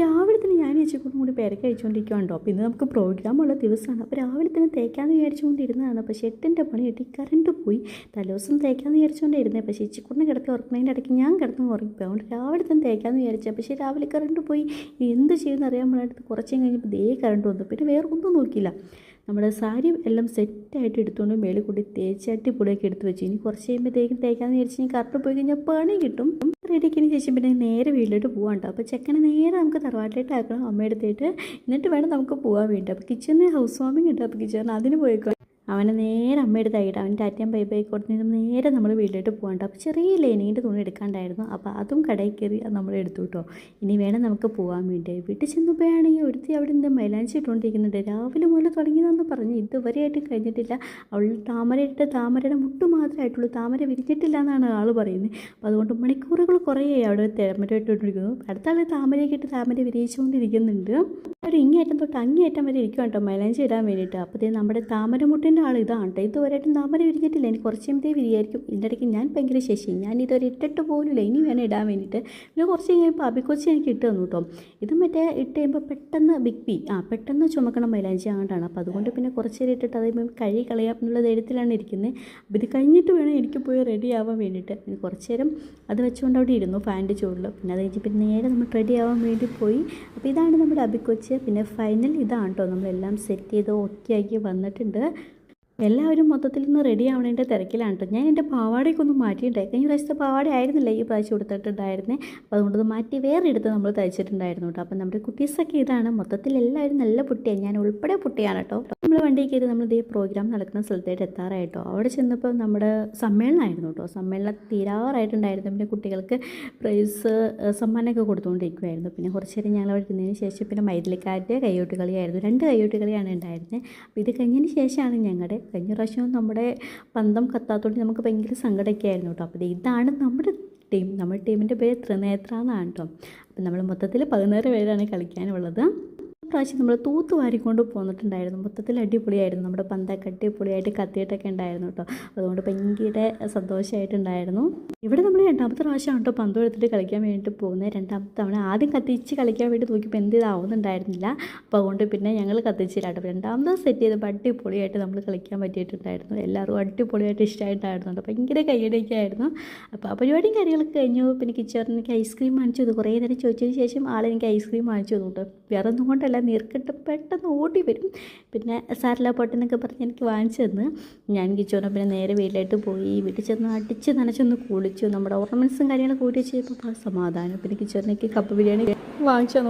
രാവിലെ തന്നെ ഞാൻ ചേച്ചിക്കൂടും കൂടി പേരൊക്കെ കഴിച്ചുകൊണ്ടിരിക്കുകയുണ്ടോ. അപ്പോൾ ഇന്ന് നമുക്ക് പ്രോഗ്രാമുള്ള ദിവസമാണ്. അപ്പോൾ രാവിലെ തന്നെ തേക്കാമെന്ന് വിചാരിച്ചുകൊണ്ടിരുന്നതാണ്. പക്ഷേ 8ൻ്റെ പണി കിട്ടി, കറണ്ട് പോയി. തലേദിവസം തേക്കാമെന്ന് വിചാരിച്ചുകൊണ്ടിരുന്നത്. പക്ഷേ ചേച്ചിക്കൂടിനെ കിടത്തി ഉറക്കുന്നതിൻ്റെ ഇടയ്ക്ക് ഞാൻ കിടന്ന് ഉറങ്ങിപ്പോയി. അതുകൊണ്ട് രാവിലെ തന്നെ തേക്കാമെന്ന് വിചാരിച്ചത്. പക്ഷേ രാവിലെ കറണ്ട് പോയി. എന്ത് ചെയ്യുമെന്ന് അറിയാൻ പാടായിട്ട് കുറച്ച് കഴിഞ്ഞപ്പോൾ കറണ്ട് വന്നു. പിന്നെ വേറെ ഒന്നും നോക്കിയില്ല. നമ്മുടെ സാരി എല്ലാം സെറ്റായിട്ട് എടുത്തുകൊണ്ട് മേളിൽ കൂടി തേച്ചാട്ടി പൊടിയൊക്കെ എടുത്ത് വെച്ചു. ഇനി കുറച്ച് കഴിയുമ്പോഴത്തേക്കും തേക്കാമെന്ന് വിചാരിച്ച് ഇനി കറണ്ട് പോയി കഴിഞ്ഞാൽ പണി കിട്ടും. റെഡിയാക്കിയതിന് ശേഷം പിന്നെ നേരെ വീട്ടിലോട്ട് പോകാൻ. അപ്പോൾ ചെക്കനെ നേരെ നമുക്ക് തറവാട്ടിലേക്ക് ആക്കണം, അമ്മയെടുത്തിട്ട്. എന്നിട്ട് വേണം നമുക്ക് പോകാൻ വേണ്ടി. അപ്പോൾ കിച്ചണിൽ ഹൗസ് വാമിങ് ഉണ്ട്. അപ്പോൾ കിച്ചണിൽ അതിന് പോയേക്കാം. അവനെ നേരെ അമ്മയെടുത്തായിട്ട് അവൻ ടാറ്റയും ബൈ ബൈ കൊടുത്തിട്ട് നേരെ നമ്മൾ വീട്ടിലോട്ട് പോകണ്ട. അപ്പോൾ ചെറിയ ലൈനിങ്ങിൻ്റെ തുണി എടുക്കാണ്ടായിരുന്നു. അപ്പോൾ അതും കടയിൽ കയറി നമ്മൾ എടുത്തു കേട്ടോ. ഇനി വേണം നമുക്ക് പോകാൻ വേണ്ടി. വീട്ടിൽ ചെന്നപ്പോഴാണെങ്കിൽ ഒരുത്തി അവിടെ നിന്ന് മൈലാഞ്ചി ഇട്ടുകൊണ്ടിരിക്കുന്നുണ്ട്. രാവിലെ മുതൽ തുടങ്ങിയതെന്ന് പറഞ്ഞ് ഇതുവരെയായിട്ടും കഴിഞ്ഞിട്ടില്ല. അവൾ താമരയുടെ മുട്ട് മാത്രമേ ആയിട്ടുള്ളൂ, താമര വിരിഞ്ഞിട്ടില്ല എന്നാണ് ആൾ പറയുന്നത്. അപ്പോൾ അതുകൊണ്ട് മണിക്കൂറുകൾ കുറേ അവിടെ താമര ഇട്ടുകൊണ്ടിരിക്കുന്നു. അടുത്ത ആൾ താമരയൊക്കെ ഇട്ട് താമര വിരിയിച്ചുകൊണ്ടിരിക്കുന്നുണ്ട്. ഒരു ഇങ്ങേറ്റം തൊട്ട് അങ്ങേയറ്റം വരെ ഇരിക്കും കേട്ടോ മൈലാഞ്ചി ഇടാൻ വേണ്ടിയിട്ട്. അപ്പോൾ നമ്മുടെ താമരമുട്ടിൻ്റെ ആൾ ഇതാണ് കേട്ടോ. ഇതുവരെയായിട്ടും താമര വിരിഞ്ഞിട്ടില്ല. എനിക്ക് കുറച്ച് കഴിയുമ്പോഴത്തേ വിരിയായിരിക്കും. ഇതിൻ്റെ ഇടയ്ക്ക് ഞാൻ ഭയങ്കര ശശി, ഞാൻ ഇതുവരെ ഇട്ടിട്ട് പോലുമില്ല. ഇനി വേണം ഇടാൻ വേണ്ടിയിട്ട്. പിന്നെ കുറച്ച് കഴിയുമ്പോൾ അബിക്കൊച്ചി എനിക്ക് ഇട്ട് തന്നു കേട്ടോ. ഇത് മറ്റേ ഇട്ട് കഴിയുമ്പോൾ പെട്ടെന്ന് ബിഗ് പി പെട്ടെന്ന് ചുമക്കണം മൈലാഞ്ചി അങ്ങോട്ടാണ്. അപ്പോൾ അതുകൊണ്ട് പിന്നെ കുറച്ച് നേരം ഇട്ടിട്ട് അതേ കഴുകി കളയാം എന്നുള്ള ധൈര്യത്തിലാണ് ഇരിക്കുന്നത്. അപ്പോൾ ഇത് കഴിഞ്ഞിട്ട് വേണം എനിക്ക് പോയി റെഡി ആവാൻ വേണ്ടിയിട്ട്. പിന്നെ കുറച്ച് നേരം അത് വെച്ചുകൊണ്ട് അവിടെ ഇരുന്നു ഫാനിൻ്റെ ചുവടിൽ. പിന്നെ അത് കഴിഞ്ഞ് പിന്നെ നേരെ നമ്മൾ റെഡി ആവാൻ വേണ്ടി പോയി. അപ്പോൾ ഇതാണ് നമ്മുടെ അബിക്കൊച്ചി. പിന്നെ ഫൈനൽ ഇതാണ് കേട്ടോ. നമ്മളെല്ലാം സെറ്റ് ചെയ്ത് ഓക്കെ ആക്കി വന്നിട്ടുണ്ട്. എല്ലാവരും മൊത്തത്തിൽ നിന്ന് റെഡി ആവണേൻ്റെ തിരക്കിലാണ് കേട്ടോ. ഞാൻ എൻ്റെ പാവാടയൊക്കെ ഒന്ന് മാറ്റിയിട്ടുണ്ടായി. കഴിഞ്ഞ പ്രാവശ്യത്തെ പാവാട ആയിരുന്നില്ല ഈ പ്രാവശ്യം കൊടുത്തിട്ടുണ്ടായിരുന്നേ. അപ്പോൾ അതുകൊണ്ടത് മാറ്റി വേറെ എടുത്ത് നമ്മൾ തയ്ച്ചിട്ടുണ്ടായിരുന്നു കേട്ടോ. അപ്പോൾ നമ്മുടെ കുട്ടീസൊക്കെ ഇതാണ്. മൊത്തത്തിൽ എല്ലാവരും നല്ല പുട്ടിയാണ്, ഞാൻ ഉൾപ്പെടെ പുട്ടിയാണ് കേട്ടോ. നമ്മൾ വണ്ടി കയറി നമ്മൾ ഇതേ പ്രോഗ്രാം നടക്കുന്ന സ്ഥലത്തായിട്ട് എത്താറായിട്ടോ. അവിടെ ചെന്നപ്പോൾ നമ്മുടെ സമ്മേളനമായിരുന്നു കേട്ടോ. സമ്മേളനം തീരാറായിട്ടുണ്ടായിരുന്നു. പിന്നെ കുട്ടികൾക്ക് പ്രൈസ് സമ്മാനമൊക്കെ കൊടുത്തുകൊണ്ടിരിക്കുമായിരുന്നു. പിന്നെ കുറച്ച് നേരം ഞങ്ങൾ അവിടെ ഇരുന്നതിന് ശേഷം പിന്നെ മൈതിലിക്കാരുടെ കയ്യോട്ട് കളിയായിരുന്നു. 2 കയ്യോട്ട് കളിയാണ് ഉണ്ടായിരുന്നത്. അപ്പോൾ ഇത് കഴിഞ്ഞതിന് ശേഷമാണ് ഞങ്ങളുടെ കഴിഞ്ഞ പ്രാവശ്യം നമ്മുടെ പന്തം കത്താത്തോണ്ട് നമുക്ക് ഭയങ്കര സങ്കടമൊക്കെ ആയിരുന്നു കേട്ടോ. അപ്പോൾ ഇതാണ് നമ്മുടെ ടീം. നമ്മുടെ ടീമിൻ്റെ പേര് ത്രിനേത്ര എന്നാണ് കേട്ടോ. അപ്പോൾ നമ്മൾ മൊത്തത്തിൽ 16 പേരാണ് കളിക്കാനുള്ളത്. പ്രാവശ്യം നമ്മൾ തൂത്ത് വാരിക്കൊണ്ട് പോന്നിട്ടുണ്ടായിരുന്നു. മൊത്തത്തിൽ അടിപൊളിയായിരുന്നു. നമ്മുടെ പന്തൊക്കെ അടിപൊളിയായിട്ട് കത്തിയിട്ടൊക്കെ ഉണ്ടായിരുന്നു കേട്ടോ. അതുകൊണ്ട് ഭയങ്കര സന്തോഷമായിട്ടുണ്ടായിരുന്നു. ഇവിടെ നമ്മൾ 2ാമത്തെ പ്രാവശ്യമാണ് കേട്ടോ പന്ത് എടുത്തിട്ട് കളിക്കാൻ വേണ്ടിയിട്ട് പോകുന്നത്. 2ാമത്തെ തവണ ആദ്യം കത്തിച്ച് കളിക്കാൻ വേണ്ടി നോക്കിയപ്പോൾ എന്ത് ഇതാവുന്നുണ്ടായിരുന്നില്ല. അപ്പോൾ അതുകൊണ്ട് പിന്നെ ഞങ്ങൾ കത്തിച്ചില്ല കേട്ടോ. 2ാമത് സെറ്റ് ചെയ്തപ്പോൾ അടിപൊളിയായിട്ട് നമ്മൾ കളിക്കാൻ പറ്റിയിട്ടുണ്ടായിരുന്നു. എല്ലാവരും അടിപൊളിയായിട്ട് ഇഷ്ടമായിട്ടായിരുന്നു. ഭയങ്കര കയ്യടിയൊക്കെ ആയിരുന്നു. അപ്പോൾ ആ പരിപാടിയും കാര്യങ്ങളൊക്കെ കഴിഞ്ഞു. പിന്നെ കിച്ചറിനെനിക്ക് ഐസ്ക്രീം വാങ്ങിച്ചു തന്നു. കുറേ നേരം ചോദിച്ചതിന് ശേഷം ആളെനിക്ക് ഐസ്ക്രീം വാങ്ങിച്ചു തന്നു കേട്ടോ. വേറെ ഒന്നും കൊണ്ടല്ല, നീർക്കിട്ട് പെട്ടെന്ന് ഓടി വരും. പിന്നെ സാരില പൊട്ടെന്നൊക്കെ പറഞ്ഞ് എനിക്ക് വാങ്ങിച്ചു തന്ന് ഞാൻ കിച്ചോനെ പിന്നെ നേരെ വീട്ടിലോട്ട് പോയി. വീട്ടിൽ ചെന്ന് അടിച്ച് നനച്ചൊന്ന് കുളിച്ചു. നമ്മുടെ ഓർണമെൻറ്റ്സും കാര്യങ്ങളൊക്കെ കൂട്ടി വെച്ചപ്പോൾ സമാധാനം. പിന്നെ കിച്ചോനേക്ക് കപ്പ് ബിരിയാണി വാങ്ങിച്ചു തന്നു.